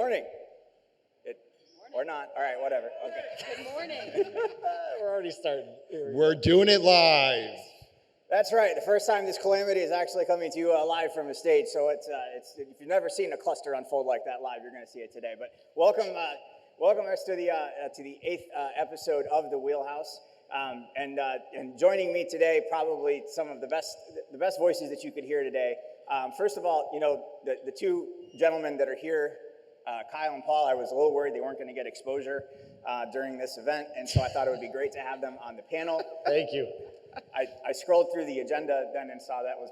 morning. Or not. All right, whatever. Okay. Good morning. We're already starting. We're doing it live. That's right. The first time this calamity is actually coming to you live from the stage. So it's if you've never seen a cluster unfold like that live, you're going to see it today. But welcome us to the 8th episode of the Wheelhouse. And joining me today, probably some of the best voices that you could hear today. First of all, you know, the two gentlemen that are here, Kyle and Paul, I was a little worried they weren't going to get exposure during this event, and so I thought it would be great to have them on the panel. Thank you. I scrolled through the agenda then and saw that was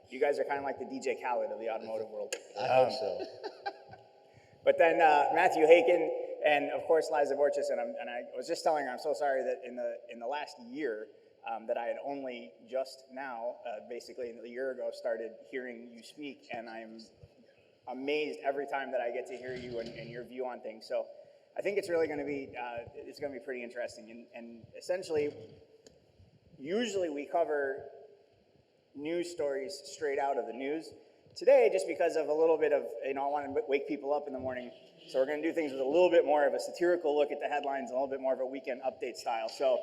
you guys are kind of like the DJ Khaled of the automotive world. I hope so. But then Matthew Haiken and of course Liza Borches, and I was just telling her I'm so sorry that in the last year that I had only just now, basically a year ago, started hearing you speak, and I'm amazed every time that I get to hear you and your view on things. So I think it's really going to be pretty interesting. And essentially, usually we cover news stories straight out of the news. Today, just because of a little bit of, I want to wake people up in the morning, so we're going to do things with a little bit more of a satirical look at the headlines and a little bit more of a weekend update style. So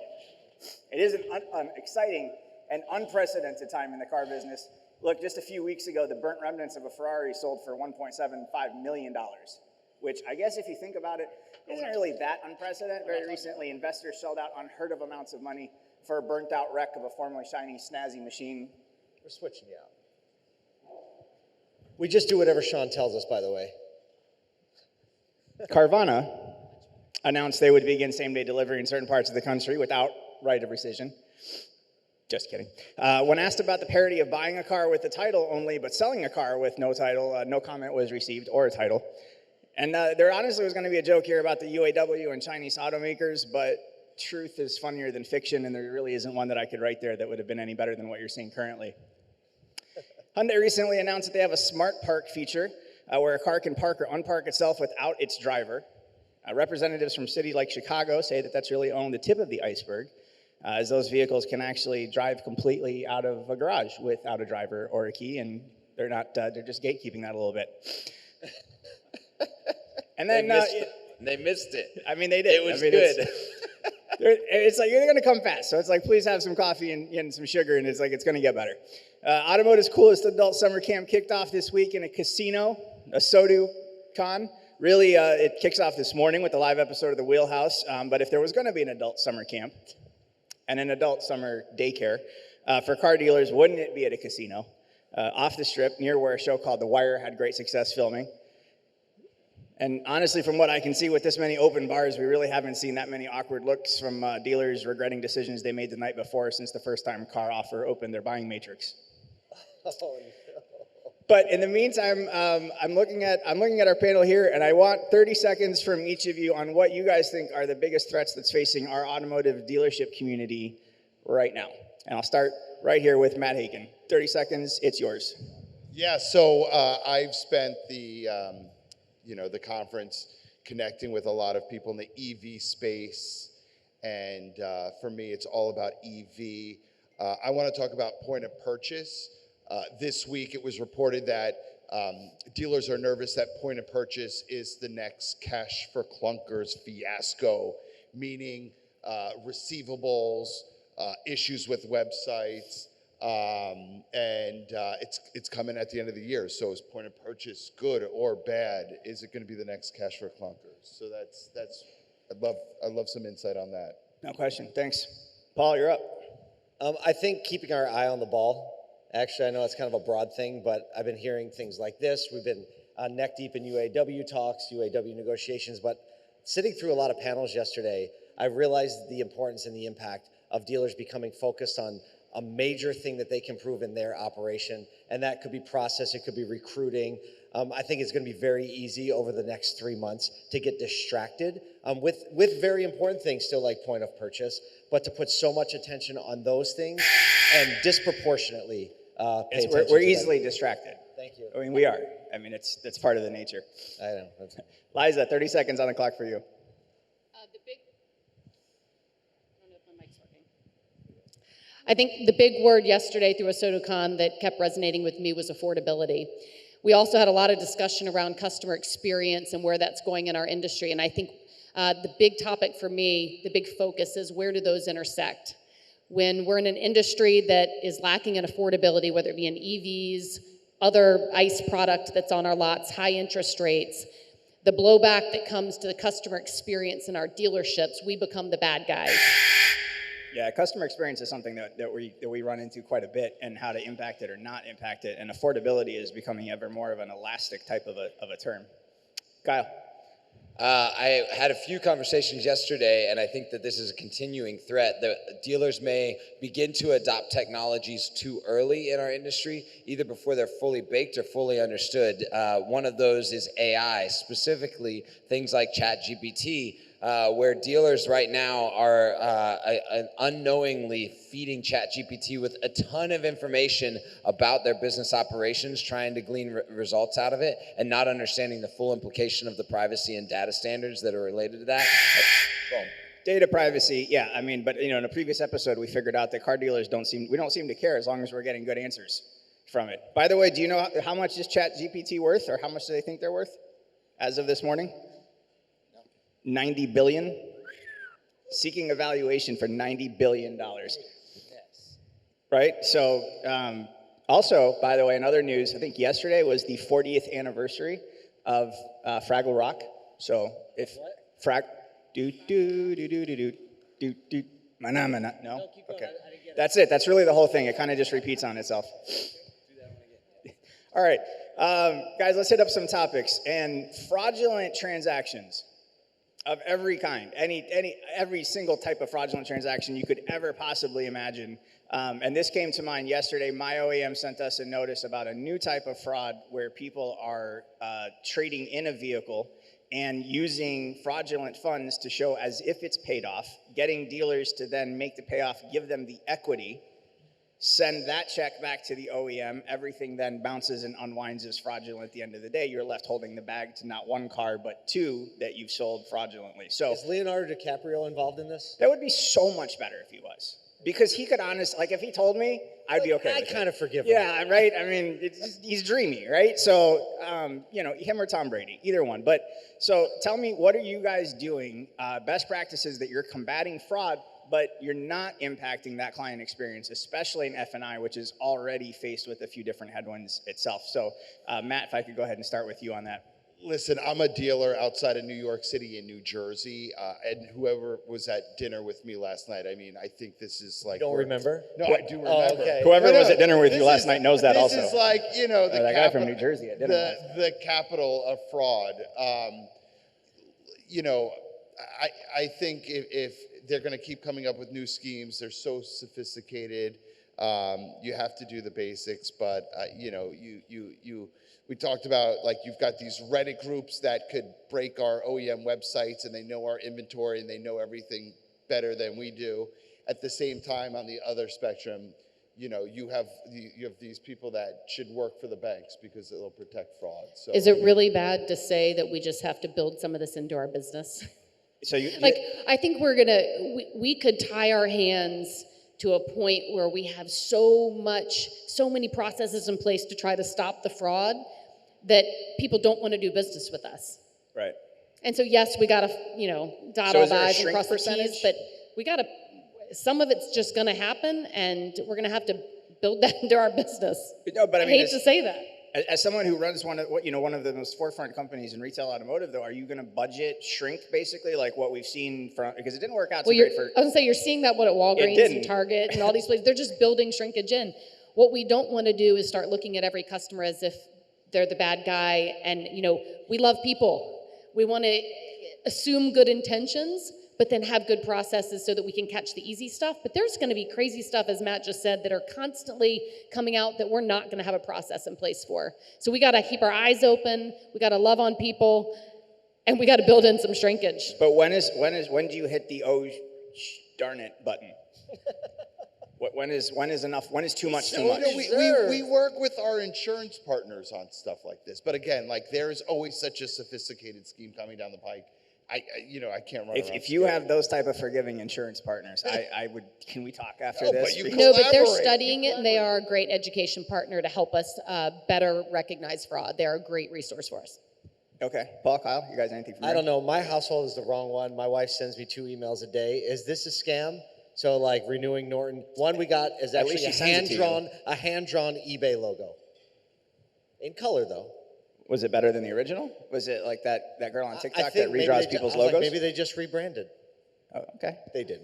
it is an exciting and unprecedented time in the car business. Look, just a few weeks ago, the burnt remnants of a Ferrari sold for $1.75 million, which I guess if you think about it, isn't really that unprecedented. Very recently, investors shelled out unheard of amounts of money for a burnt out wreck of a formerly shiny, snazzy machine. We're switching you out. We just do whatever Sean tells us, by the way. Carvana announced they would begin same-day delivery in certain parts of the country without right of rescission. Just kidding. When asked about the parity of buying a car with a title only, but selling a car with no title, no comment was received, or a title. And there honestly was going to be a joke here about the UAW and Chinese automakers, but truth is funnier than fiction, and there really isn't one that I could write there that would have been any better than what you're seeing currently. Hyundai recently announced that they have a smart park feature where a car can park or unpark itself without its driver. Representatives from cities like Chicago say that that's really only the tip of the iceberg, as those vehicles can actually drive completely out of a garage without a driver or a key, and they're just gatekeeping that a little bit. And then they missed it. I mean, they did. It was good. It's like, you're going to come fast. So it's like, please have some coffee and some sugar, and it's like, it's going to get better. Automotive's coolest adult summer camp kicked off this week in a casino, ASOTU CON. Really, it kicks off this morning with the live episode of the Wheelhouse. But if there was going to be an adult summer camp and an adult summer daycare for car dealers, wouldn't it be at a casino? Off the strip, near where a show called The Wire had great success filming. And honestly, from what I can see with this many open bars, we really haven't seen that many awkward looks from dealers regretting decisions they made the night before since the first time Car Offer opened their buying matrix. Oh, no. But in the meantime, I'm looking at our panel here, and I want 30 seconds from each of you on what you guys think are the biggest threats that's facing our automotive dealership community right now. And I'll start right here with Matt Haiken. 30 seconds, it's yours. Yeah, so I've spent the conference connecting with a lot of people in the EV space, and for me, it's all about EV. I want to talk about point of purchase. This week, it was reported that dealers are nervous that point of purchase is the next cash for clunkers fiasco, meaning receivables, issues with websites, and it's coming at the end of the year. So is point of purchase good or bad? Is it going to be the next cash for clunkers? So that's I'd love some insight on that. No question. Thanks. Paul, you're up. I think keeping our eye on the ball. Actually, I know it's kind of a broad thing, but I've been hearing things like this. We've been neck deep in UAW talks, UAW negotiations, but sitting through a lot of panels yesterday, I realized the importance and the impact of dealers becoming focused on a major thing that they can prove in their operation, and that could be process, it could be recruiting. I think it's going to be very easy over the next 3 months to get distracted with very important things still like point of purchase, but to put so much attention on those things and disproportionately pay attention we're to easily them. distracted. Thank you. I mean, we are. I mean, it's part of the nature. I know. Liza, 30 seconds on the clock for you. I think the big word yesterday through ASOTU CON that kept resonating with me was affordability. We also had a lot of discussion around customer experience and where that's going in our industry. And I think the big topic for me, the big focus is where do those intersect? When we're in an industry that is lacking in affordability, whether it be in EVs, other ICE product that's on our lots, high interest rates, the blowback that comes to the customer experience in our dealerships, we become the bad guys. Yeah, customer experience is something that we run into quite a bit, and how to impact it or not impact it. And affordability is becoming ever more of an elastic type of a term. Kyle. I had a few conversations yesterday, and I think that this is a continuing threat. The dealers may begin to adopt technologies too early in our industry, either before they're fully baked or fully understood. One of those is AI, specifically things like ChatGPT, where dealers right now are unknowingly feeding ChatGPT with a ton of information about their business operations, trying to glean results out of it, and not understanding the full implication of the privacy and data standards that are related to that. Data privacy, yeah, I mean, but in a previous episode, we figured out that car dealers don't seem to care as long as we're getting good answers from it. By the way, do you know how much is ChatGPT worth, or how much do they think they're worth as of this morning? 90 billion? Seeking evaluation for $90 billion. Right? So, also, by the way, in other news, I think yesterday was the 40th anniversary of Fraggle Rock. So, if no? Okay. That's it. That's really the whole thing. It kind of just repeats on itself. All right. Guys, let's hit up some topics. And fraudulent transactions of every kind, every single type of fraudulent transaction you could ever possibly imagine. And this came to mind yesterday. My OEM sent us a notice about a new type of fraud where people are trading in a vehicle and using fraudulent funds to show as if it's paid off, getting dealers to then make the payoff, give them the equity, send that check back to the OEM. Everything then bounces and unwinds as fraudulent at the end of the day. You're left holding the bag to not one car, but two that you've sold fraudulently. So Is Leonardo DiCaprio involved in this? that would be so much better if he was. Because he could honestly, if he told me, I'd be okay with it. I kind of forgive him. Yeah, right? I mean, he's dreamy, right? So, him or Tom Brady, either one. But, so tell me, what are you guys doing, best practices that you're combating fraud, but you're not impacting that client experience, especially in F&I, which is already faced with a few different headwinds itself. So, Matt, if I could go ahead and start with you on that. Listen, I'm a dealer outside of New York City and New Jersey, and whoever was at dinner with me last night, I mean, I think this is like... You don't remember? No, I do remember. Oh, okay. Whoever was at dinner with you last night knows that also. This is like, that guy from New Jersey at dinner. The capital of fraud. I think if they're going to keep coming up with new schemes, they're so sophisticated. You have to do the basics, but we talked about, you've got these Reddit groups that could break our OEM websites, and they know our inventory and they know everything better than we do. At the same time, on the other spectrum, you have these people that should work for the banks because it'll protect fraud. So Is it really bad to say that we just have to build some of this into our business? So I think we could tie our hands to a point where we have so many processes in place to try to stop the fraud that people don't want to do business with us. Right. And so yes, we got to, dot all the I's and cross the T's, but we got to, some of it's just going to happen, and we're going to have to build that into our business. No, but I mean, hate to say that. As someone who runs one of the most forefront companies in retail automotive, though, are you going to budget shrink basically like what we've seen from, because it didn't work out so great for... I was going to say, you're seeing that at Walgreens and Target and all these places. They're just building shrinkage in. What we don't want to do is start looking at every customer as if they're the bad guy. And, we love people. We want to assume good intentions, but then have good processes so that we can catch the easy stuff. But there's going to be crazy stuff, as Matt just said, that are constantly coming out that we're not going to have a process in place for. So we got to keep our eyes open. We got to love on people, and we got to build in some shrinkage. But when do you hit the darn it button? When is enough? When is too much too much? We work with our insurance partners on stuff like this. But again, there is always such a sophisticated scheme coming down the pike I can't run around. If you have those type of forgiving insurance partners, I would. Can we talk after No, this? but you No, but they're collaborate. studying it, and they are a great education partner to help us better recognize fraud. They're a great resource for us. Okay, Paul, Kyle, you guys, anything from I don't know. My household is the wrong one. My wife sends me 2 emails a day. Is this a scam? So like renewing Norton. One we got is At actually least she sends it to you. a hand-drawn eBay logo. In color though. Was it better than the original? Was it like that girl on I TikTok think that maybe redraws they people's I was like, logos? maybe they just rebranded. Oh, okay. They did.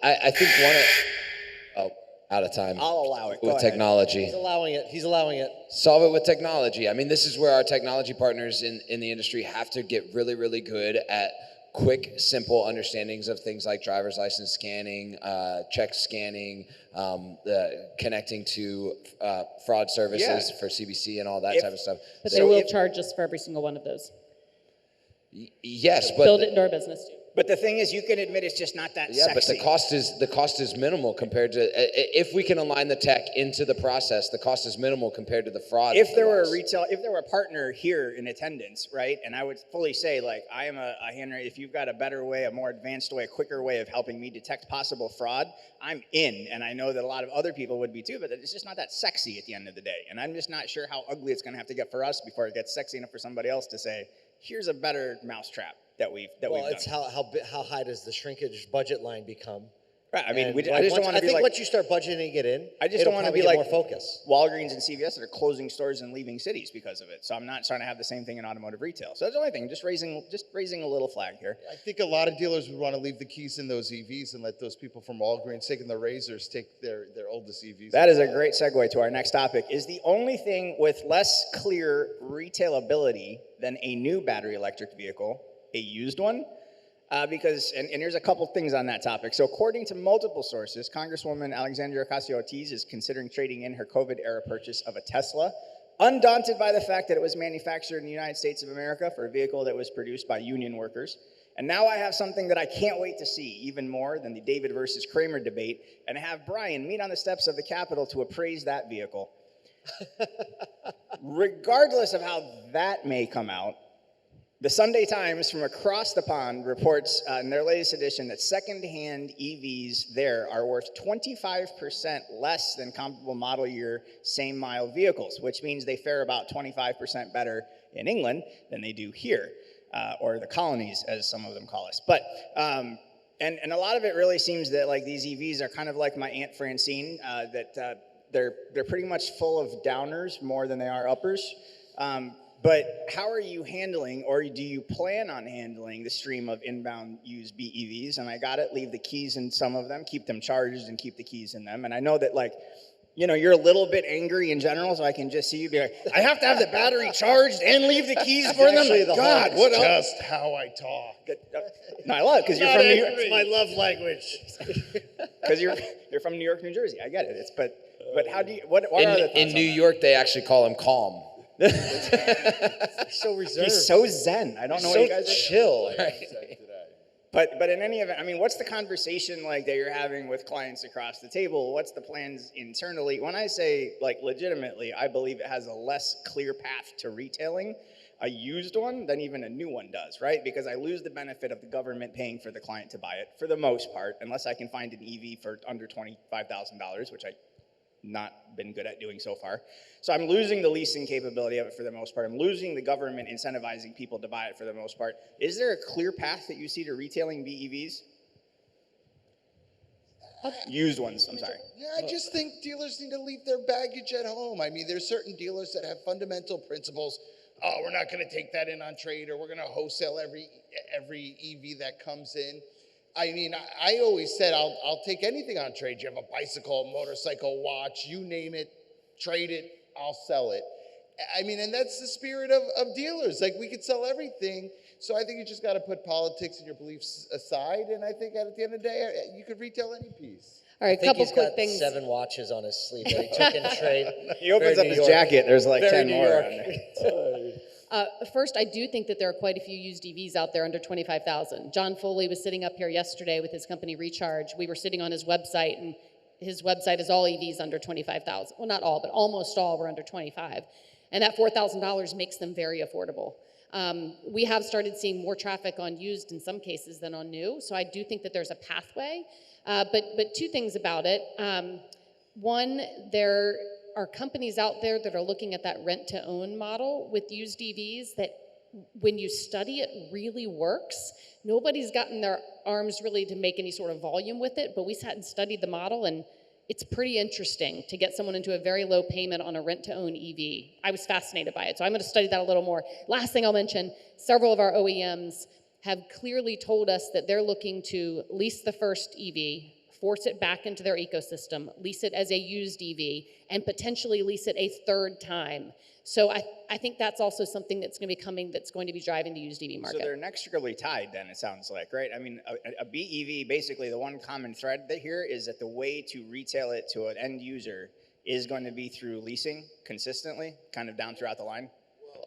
I think one of, out of time. I'll allow it. Go With ahead. technology. He's allowing it. He's allowing it. Solve it with technology. I mean, this is where our technology partners in the industry have to get really, really good at quick, simple understandings of things like driver's license scanning, check scanning, connecting to fraud services for CBC and all that type of stuff. But they will charge us for every single one of those. Yes, but Build it into our business too. But the thing is, you can admit it's just not that yeah, sexy. but the cost is minimal compared to if we can align the tech into the process. The cost is minimal compared to the fraud. If there were a partner here in attendance, right, and I would fully say, like, I am a Henry, if you've got a better way, a more advanced way, a quicker way of helping me detect possible fraud, I'm in, and I know that a lot of other people would be too, but it's just not that sexy at the end of the day, and I'm just not sure how ugly it's going to have to get for us before it gets sexy enough for somebody else to say, here's a better mousetrap that we've done. It's how high does the shrinkage budget line become? Right, I mean, And, I just don't want to be like... once you start budgeting it in, I just it'll don't want to probably be get like more focus. Walgreens and CVS that are closing stores and leaving cities because of it. So I'm not trying to have the same thing in automotive retail. So that's the only thing, just raising a little flag here. I think a lot of dealers would want to leave the keys in those EVs and let those people from Walgreens taking the razors take their oldest EVs. That is a great segue to our next topic. Is the only thing with less clear retailability than a new battery electric vehicle a used one? Because here's a couple things on that topic. So according to multiple sources, Congresswoman Alexandria Ocasio-Cortez is considering trading in her COVID-era purchase of a Tesla, undaunted by the fact that it was manufactured in the United States of America for a vehicle that was produced by union workers. And now I have something that I can't wait to see, even more than the David versus Kramer debate, and have Brian meet on the steps of the Capitol to appraise that vehicle. Regardless of how that may come out, the Sunday Times from across the pond reports in their latest edition that secondhand EVs there are worth 25% less than comparable model year, same mile vehicles, which means they fare about 25% better in England than they do here, or the colonies, as some of them call us. But and a lot of it really seems that like these EVs are kind of like my Aunt Francine, that they're pretty much full of downers more than they are uppers. But how are you handling, or do you plan on handling, the stream of inbound used BEVs? And I got it, leave the keys in some of them, keep them charged and keep the keys in them. And I know that, like, you know, you're a little bit angry in general, so I can just see you be like, I have to have the battery charged and leave the keys for them? God, what else? Just how I talk. No, I love it, because you're from New York. It's my love language. Because you're from New York, New Jersey. I get it. But how do you, what are the thoughts in on New that? York, they actually call him calm. So reserved. He's so zen. I don't know what you guys are. Chill. Right? But in any event, I mean, what's the conversation like that you're having with clients across the table? What's the plans internally? When I say like legitimately, I believe it has a less clear path to retailing a used one than even a new one does, right? Because I lose the benefit of the government paying for the client to buy it for the most part, unless I can find an EV for under $25,000, which I not been good at doing so far. So I'm losing the leasing capability of it for the most part. I'm losing the government incentivizing people to buy it for the most part. Is there a clear path that you see to retailing BEVs? Used ones, I'm sorry. Yeah, I just think dealers need to leave their baggage at home. I mean, there's certain dealers that have fundamental principles. Oh, we're not going to take that in on trade, or we're going to wholesale every EV that comes in. I mean, I always said I'll take anything on trade. You have a bicycle, motorcycle, watch, you name it, trade it, I'll sell it. I mean, and that's the spirit of dealers. Like, we could sell everything. So I think you just got to put politics and your beliefs aside. And I think at the end of the day, you could retail any piece. All right, a couple quick things. 7 watches on his sleeve that he took in trade. He opens up his jacket, there's like Very 10 New more York. on there. First, I do think that there are quite a few used EVs out there under $25,000. John Foley was sitting up here yesterday with his company Recharge. We were sitting on his website, and his website is all EVs under $25,000. Well, not all, but almost all were under $25,000. And that $4,000 makes them very affordable. We have started seeing more traffic on used in some cases than on new, so I do think that there's a pathway. But two things about it. One, there are companies out there that are looking at that rent-to-own model with used EVs that when you study it really works. Nobody's gotten their arms really to make any sort of volume with it, but we sat and studied the model, and it's pretty interesting to get someone into a very low payment on a rent-to-own EV. I was fascinated by it, so I'm going to study that a little more. Last thing I'll mention, several of our OEMs have clearly told us that they're looking to lease the first EV, force it back into their ecosystem, lease it as a used EV, and potentially lease it a third time. So I think that's also something that's going to be coming, that's going to be driving the used EV market. So they're inextricably tied then, it sounds like, right? I mean, a BEV, basically the one common thread here is that the way to retail it to an end user is going to be through leasing consistently, kind of down throughout the line?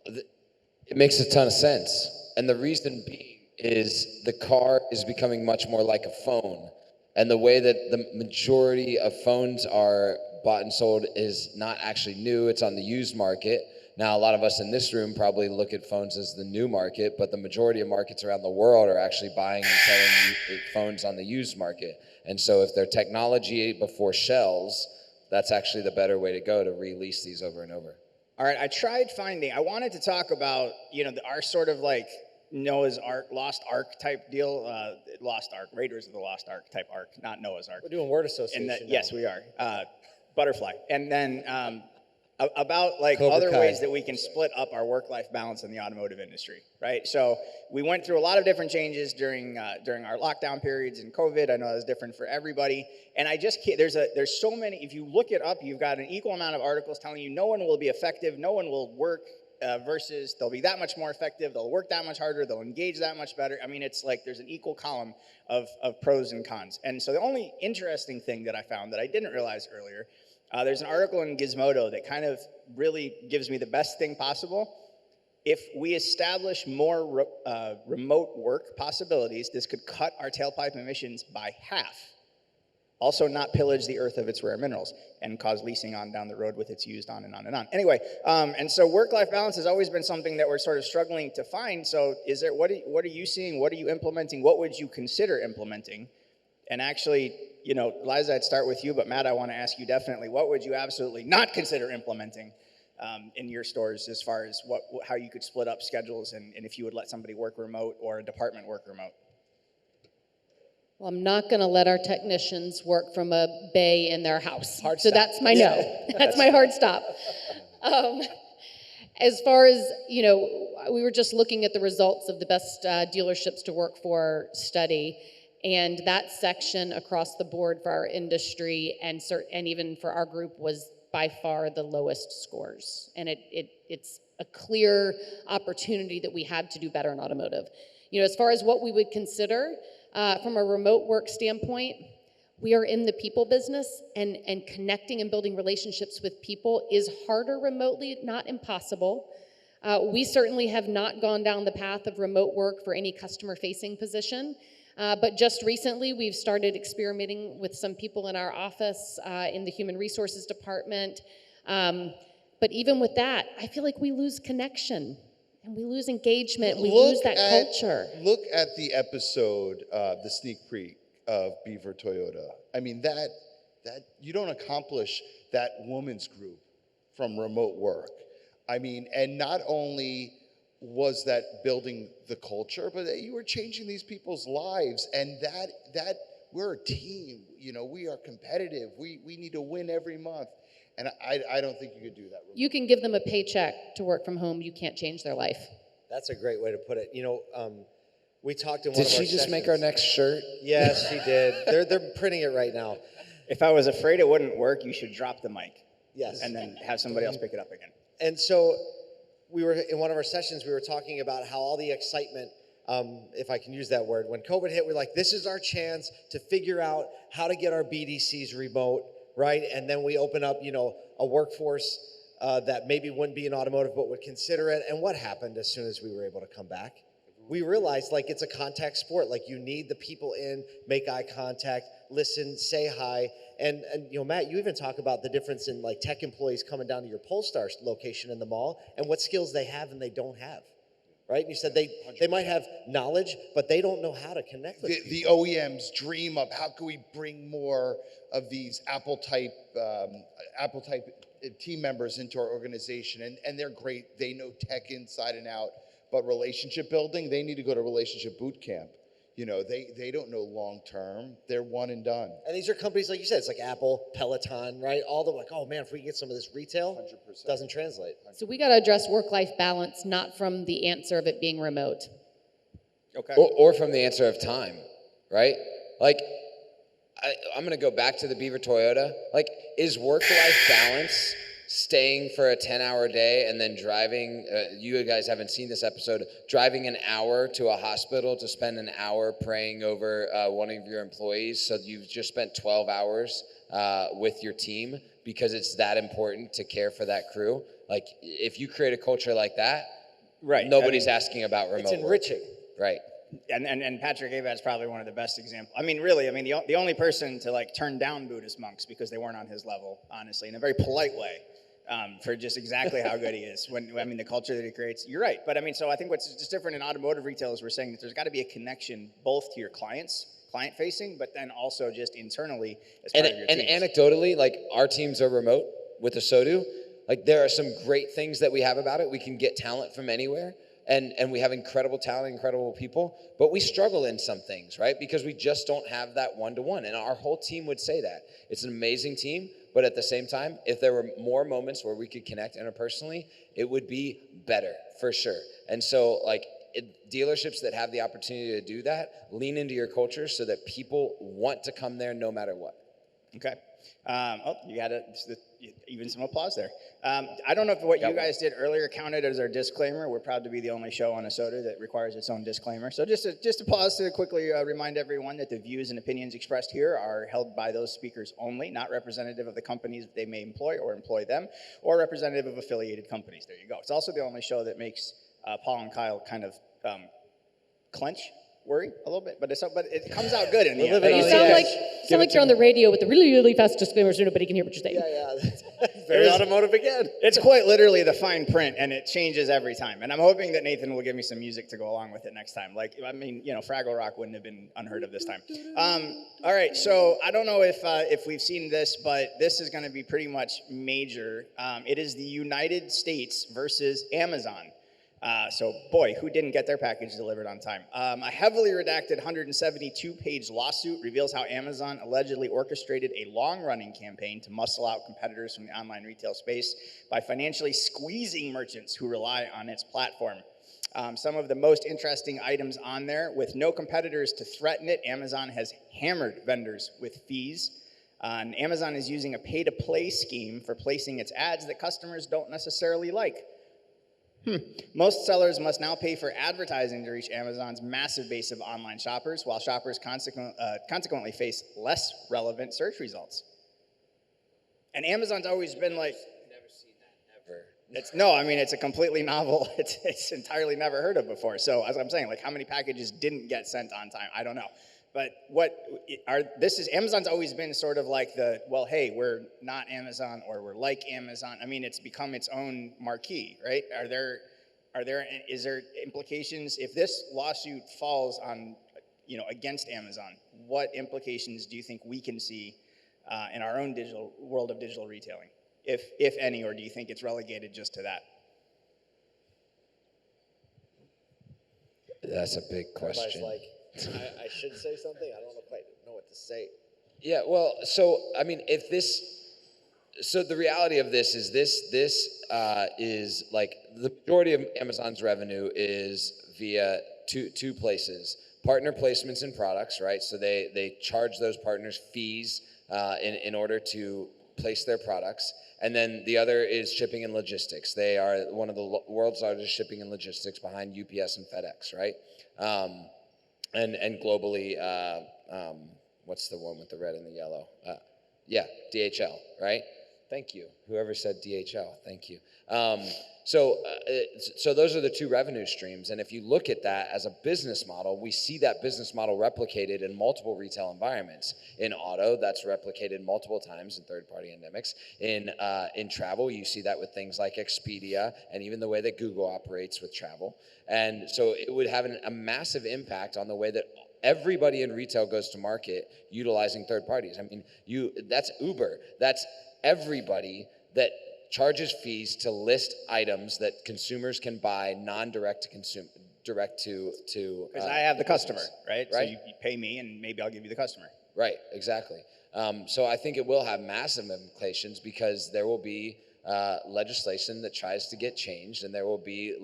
It makes a ton of sense. And the reason being is the car is becoming much more like a phone. And the way that the majority of phones are bought and sold is not actually new, it's on the used market. Now, a lot of us in this room probably look at phones as the new market, but the majority of markets around the world are actually buying and selling phones on the used market. And so if they're technology before shells, that's actually the better way to go, to release these over and over. All right, I wanted to talk about, our sort of like Noah's Ark, Lost Ark type deal, Lost Ark, Raiders of the Lost Ark type Ark, not Noah's Ark. We're doing word association now. Yes, we are. Butterfly. And then about like Cobra other Kai. ways that we can split up our work-life balance in the automotive industry, right? So we went through a lot of different changes during our lockdown periods and COVID. I know that was different for everybody. And I just can't, there's so many, if you look it up, you've got an equal amount of articles telling you no one will be effective, no one will work, versus they'll be that much more effective, they'll work that much harder, they'll engage that much better. I mean, it's like there's an equal column of pros and cons. And so the only interesting thing that I found that I didn't realize earlier, there's an article in Gizmodo that kind of really gives me the best thing possible. If we establish more remote work possibilities, this could cut our tailpipe emissions by half. Also not pillage the earth of its rare minerals and cause leasing on down the road with its used on and on and on. Anyway, and so work-life balance has always been something that we're sort of struggling to find. So what are you seeing? What are you implementing? What would you consider implementing? And actually, Liza, I'd start with you, but Matt, I want to ask you definitely, what would you absolutely not consider implementing in your stores as far as how you could split up schedules and if you would let somebody work remote or a department work remote? Well, I'm not going to let our technicians work from a bay in their house. Hard so stop. that's my no. That's my hard stop. As far as, we were just looking at the results of the best dealerships to work for study, and that section across the board for our industry and even for our group was by far the lowest scores. And it's a clear opportunity that we have to do better in automotive. As far as what we would consider, from a remote work standpoint, we are in the people business, and connecting and building relationships with people is harder remotely, not impossible. We certainly have not gone down the path of remote work for any customer-facing position, but just recently we've started experimenting with some people in our office, in the human resources department. But even with that, I feel like we lose connection. And we lose engagement, we lose that culture. Look at the episode, the sneak peek of Beaver Toyota. I mean, that you don't accomplish that woman's group from remote work. I mean, and not only was that building the culture, but you were changing these people's lives, and that we're a team. We are competitive. We need to win every month. And I don't think you could do that. You can give them a paycheck to work from home. You can't change their life. That's a great way to put it. We talked in one Did of our she just sessions. make our next shirt? Yes, she did. They're printing it right now. If I was afraid it wouldn't work, you should drop the mic. Yes. And then have somebody else pick it up again. And so we were in one of our sessions, we were talking about how all the excitement, if I can use that word, when COVID hit, we're like, this is our chance to figure out how to get our BDCs remote, right? And then we open up, a workforce that maybe wouldn't be in automotive but would consider it. And what happened as soon as we were able to come back? We realized it's a contact sport. You need the people in, make eye contact, listen, say hi. And Matt, you even talk about the difference in tech employees coming down to your Polestar location in the mall and what skills they have and they don't have, right? And you said they might have knowledge, but they don't know how to connect with The OEMs dream of how can we bring more of these Apple type team members into our organization, and they're great. They know tech inside and out, but relationship building, they need to go to relationship boot camp. You know, they don't know long term. They're one and done. And these are companies, like you said, it's like Apple, Peloton, right? All the like, oh man, if we can get some of this retail, 100%. doesn't translate. So we got to address work-life balance, not from the answer of it being remote. Okay. Or from the answer of time, right? Like, I'm going to go back to the Beaver Toyota. Like, is work-life balance staying for a 10-hour day and then driving, you guys haven't seen this episode, driving an hour to a hospital to spend an hour praying over one of your employees, so you've just spent 12 hours with your team because it's that important to care for that crew? Like, if you create a culture like that, Right. nobody's asking about remote It's enriching. work. Right. And Patrick Abad's probably one of the best examples. I mean, really, the only person to like turn down Buddhist monks because they weren't on his level, honestly, in a very polite way, for just exactly how good he is. The culture that he creates. You're right, but so I think what's just different in automotive retail is we're saying that there's got to be a connection both to your clients, client facing, but then also just internally as part of your teams. And anecdotally, like our teams are remote with ASOTU. Like there are some great things that we have about it. We can get talent from anywhere. And we have incredible talent, incredible people, but we struggle in some things, right? Because we just don't have that one-to-one. And our whole team would say that. It's an amazing team, but at the same time, if there were more moments where we could connect interpersonally, it would be better, for sure. And so, like, dealerships that have the opportunity to do that, lean into your culture so that people want to come there no matter what. Okay. You got even some applause there. I don't know if what you guys did earlier counted as our disclaimer. We're proud to be the only show on ASOTU that requires its own disclaimer. So just to pause to quickly remind everyone that the views and opinions expressed here are held by those speakers only, not representative of the companies that they may employ or employ them, or representative of affiliated companies. There you go. It's also the only show that makes Paul and Kyle kind of clench. Worry a little bit, but it comes out good in the end. You sound like you're on the radio with the really, really fast disclaimers so nobody can hear what you're saying. Yeah. Very automotive again. It's quite literally the fine print, and it changes every time. And I'm hoping that Nathan will give me some music to go along with it next time. Fraggle Rock wouldn't have been unheard of this time. All right, so I don't know if we've seen this, but this is going to be pretty much major. It is the United States versus Amazon. So boy, who didn't get their package delivered on time? A heavily redacted 172-page lawsuit reveals how Amazon allegedly orchestrated a long-running campaign to muscle out competitors from the online retail space by financially squeezing merchants who rely on its platform. Some of the most interesting items on there, with no competitors to threaten it, Amazon has hammered vendors with fees. And Amazon is using a pay-to-play scheme for placing its ads that customers don't necessarily like. Most sellers must now pay for advertising to reach Amazon's massive base of online shoppers, while shoppers consequently face less relevant search results. And Amazon's always been like, Never seen that, ever. It's a completely novel, it's entirely never heard of before. So as I'm saying, like how many packages didn't get sent on time? I don't know. But Amazon's always been sort of like hey, we're not Amazon or we're like Amazon. It's become its own marquee, right? Is there implications if this lawsuit falls on, against Amazon? What implications do you think we can see in our own world of digital retailing, if any, or do you think it's relegated just to that? That's a big question. I should say something. I don't quite know what to say. Yeah, well, so the reality of this is is like the majority of Amazon's revenue is via two places: partner placements in products, right? So they charge those partners fees in order to place their products, and then the other is shipping and logistics. They are one of the world's largest shipping and logistics behind UPS and FedEx, right? And globally, what's the one with the red and the yellow? DHL, right? Thank you. Whoever said DHL, thank you. So those are the two revenue streams. And if you look at that as a business model, we see that business model replicated in multiple retail environments. In auto, that's replicated multiple times in third-party endemics. In travel, you see that with things like Expedia and even the way that Google operates with travel. And so it would have a massive impact on the way that everybody in retail goes to market utilizing third parties. I mean, that's Uber. That's everybody that charges fees to list items that consumers can buy non-direct to consume, direct to. Because I have the customer, right? So Right. you pay me, and maybe I'll give you the customer. Right, exactly. So I think it will have massive implications because there will be legislation that tries to get changed, and there will be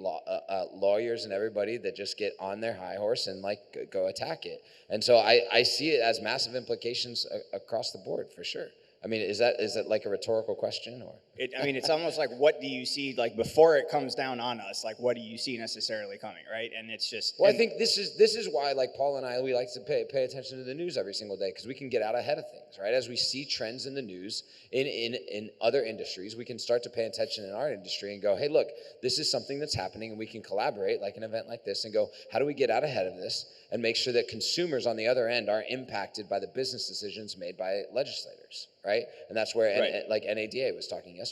lawyers and everybody that just get on their high horse and like go attack it. And so I see it as massive implications across the board for sure. I mean, is that like a rhetorical question, or? It's almost like, what do you see, like, before it comes down on us? Like, what do you see necessarily coming, right? And it's just. Well, I think this is why, like Paul and I, we like to pay attention to the news every single day because we can get out ahead of things, right? As we see trends in the news in other industries, we can start to pay attention in our industry and go, hey, look, this is something that's happening, and we can collaborate like an event like this and go, how do we get out ahead of this and make sure that consumers on the other end are impacted by the business decisions made by legislators, right? And that's where like NADA was talking yesterday.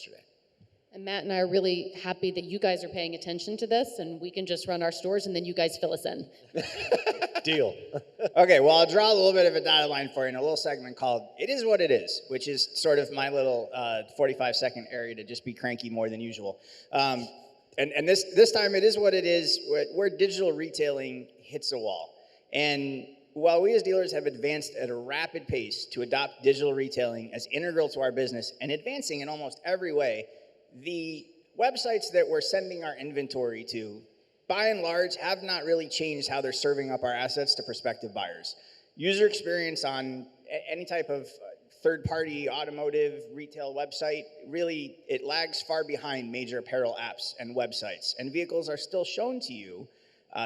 And Matt and I are really happy that you guys are paying attention to this, and we can just run our stores, and then you guys fill us in. Deal. Okay, well, I'll draw a little bit of a dotted line for you in a little segment called It Is What It Is, which is sort of my little 45-second area to just be cranky more than usual. And this time, it is what it is, where digital retailing hits a wall. And while we as dealers have advanced at a rapid pace to adopt digital retailing as integral to our business and advancing in almost every way, the websites that we're sending our inventory to, by and large, have not really changed how they're serving up our assets to prospective buyers. User experience on any type of third-party automotive retail website, really, it lags far behind major apparel apps and websites. And vehicles are still shown to you,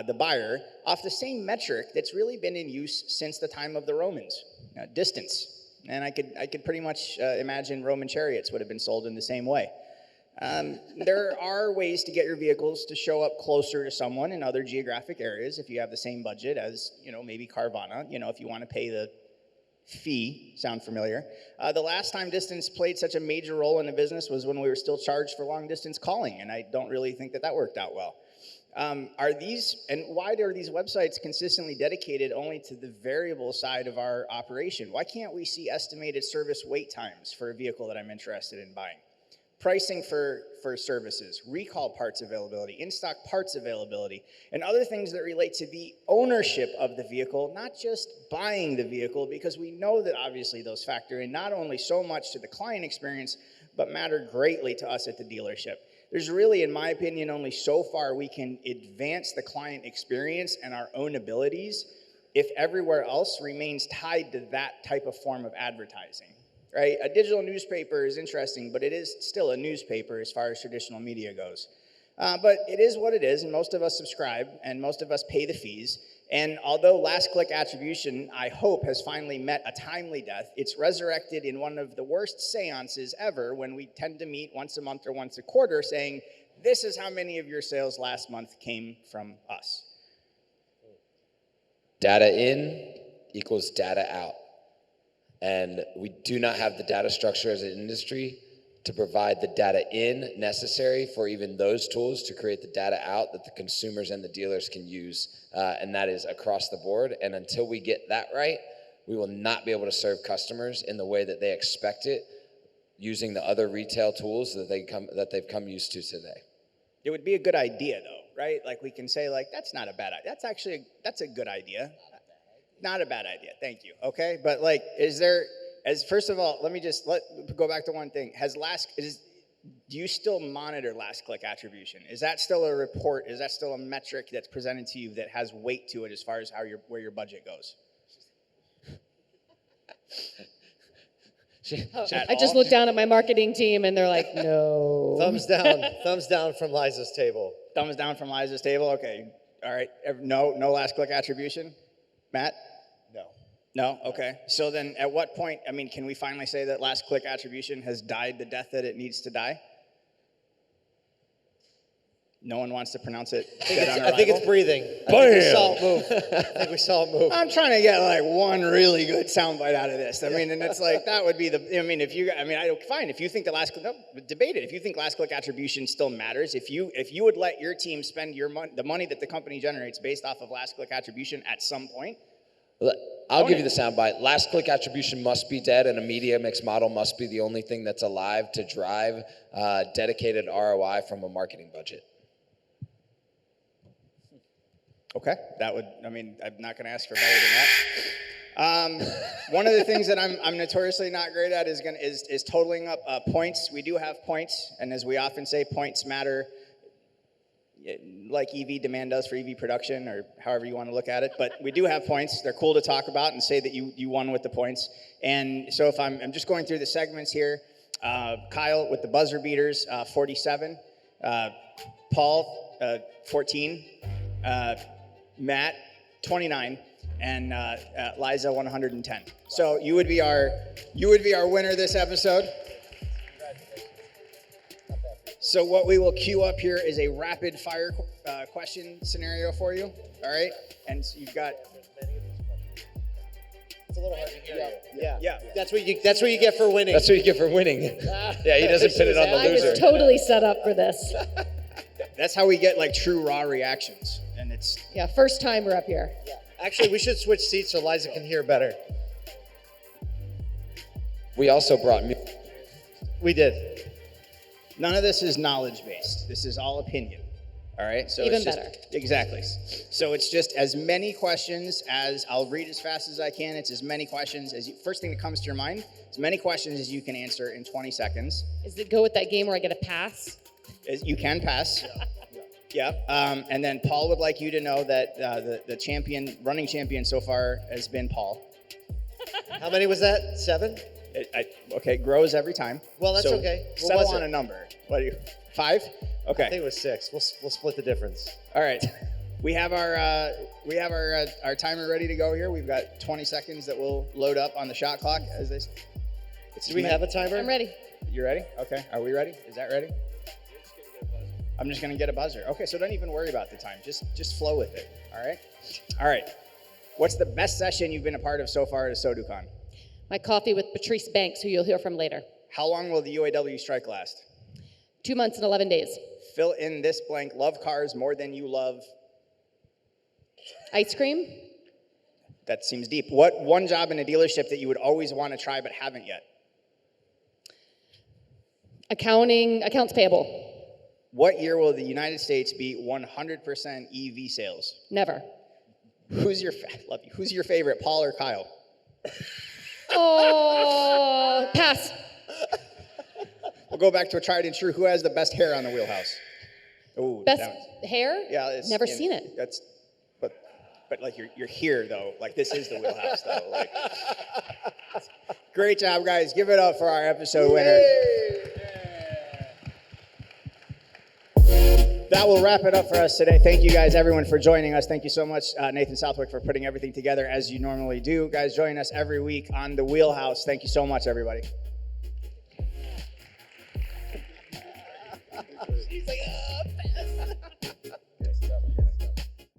the buyer, off the same metric that's really been in use since the time of the Romans, distance. And I could pretty much imagine Roman chariots would have been sold in the same way. There are ways to get your vehicles to show up closer to someone in other geographic areas if you have the same budget as, maybe Carvana, if you want to pay the fee. Sound familiar? The last time distance played such a major role in the business was when we were still charged for long distance calling, and I don't really think that worked out well. Why are these websites consistently dedicated only to the variable side of our operation? Why can't we see estimated service wait times for a vehicle that I'm interested in buying? Pricing for services, recall parts availability, in-stock parts availability, and other things that relate to the ownership of the vehicle, not just buying the vehicle, because we know that obviously those factor in not only so much to the client experience, but matter greatly to us at the dealership. There's really, in my opinion, only so far we can advance the client experience and our own abilities if everywhere else remains tied to that type of form of advertising. Right? A digital newspaper is interesting, but it is still a newspaper as far as traditional media goes. But it is what it is, and most of us subscribe, and most of us pay the fees. And although last-click attribution, I hope, has finally met a timely death, it's resurrected in one of the worst seances ever when we tend to meet once a month or once a quarter saying, this is how many of your sales last month came from us. Data in equals data out. And we do not have the data structure as an industry to provide the data in necessary for even those tools to create the data out that the consumers and the dealers can use. And that is across the board. And until we get that right, we will not be able to serve customers in the way that they expect it using the other retail tools that they've come used to today. It would be a good idea, though, right? Like, we can say, like, that's not a bad idea. That's a good idea. Not a bad idea, thank you, okay? But, like, first of all, let me just go back to one thing. Do you still monitor last click attribution? Is that still a report? Is that still a metric that's presented to you that has weight to it as far as where your budget goes? I just looked down at my marketing team, and they're like, no. Thumbs down from Liza's table. Thumbs down from Liza's table, okay. All right, no last click attribution? Matt? No. No? Okay. So then at what point, I mean, can we finally say that last click attribution has died the death that it needs to die? No one wants to pronounce it dead on arrival? I think it's breathing. I think we saw it move. I think we saw it move. I'm trying to get like one really good soundbite out of this. I mean, and it's like, that would be fine, if you think debate it. If you think last click attribution still matters, if you would let your team spend the money that the company generates based off of last click attribution at some point. I'll give you the soundbite. Last click attribution must be dead, and a media mix model must be the only thing that's alive to drive dedicated ROI from a marketing budget. Okay, I'm not going to ask for better than that. One of the things that I'm notoriously not great at is totaling up points. We do have points, and as we often say, points matter, like EV demand does for EV production, or however you want to look at it. But we do have points. They're cool to talk about and say that you won with the points. And so if I'm just going through the segments here, Kyle with the buzzer beaters, 47. Paul, 14. Matt, 29, and Liza, 110. So you would be our winner this episode. So what we will queue up here is a rapid fire question scenario for you. All right, and so you've got. It's a little hard to hear. Yeah. That's what you get for winning. That's what you get for winning. Yeah, he doesn't put it on the I loser. was totally set up for this. That's how we get like true raw reactions, and it's. Yeah, first time we're up here. Yeah. Actually, we should switch seats so Liza can hear better. We also brought We did. None of this is knowledge based. This is all opinion. All right. So Even it's just, better. Exactly. So it's just as many questions as I'll read as fast as I can. It's as many questions as first thing that comes to your mind. As many questions as you can answer in 20 seconds. Is it go with that game where I get a pass? You can pass. Yeah. And then Paul would like you to know that the running champion so far has been Paul. How many was that? 7? Okay, grows every time. Well, that's so okay. What settle was on it? a number. What are you? 5? Okay. I think it was 6. We'll split the difference. All right. We have our timer ready to go here. We've got 20 seconds that will load up on the shot clock as this. Do we have a timer? I'm ready. You ready? Okay. Are we ready? Is that ready? I'm just gonna get a buzzer. Okay, so don't even worry about the time. Just flow with it. All right. All right. What's the best session you've been a part of so far at ASOTU CON? My coffee with Patrice Banks, who you'll hear from later. How long will the UAW strike last? 2 months and 11 days. Fill in this blank. Love cars more than you love. Ice cream. That seems deep. What one job in a dealership that you would always want to try but haven't yet? Accounting, accounts payable. What year will the United States be 100% EV sales? Never. Who's your favorite, Paul or Kyle? Oh, pass. We'll go back to a tried and true. Who has the best hair on the wheelhouse? Ooh, Best hair? Yeah, Never seen it. But like you're here though. Like this is the wheelhouse though. Like, great job, guys. Give it up for our episode winner. That will wrap it up for us today. Thank you guys, everyone, for joining us. Thank you so much, Nathan Southwick, for putting everything together as you normally do. Guys, join us every week on the Wheelhouse. Thank you so much, everybody. She's like,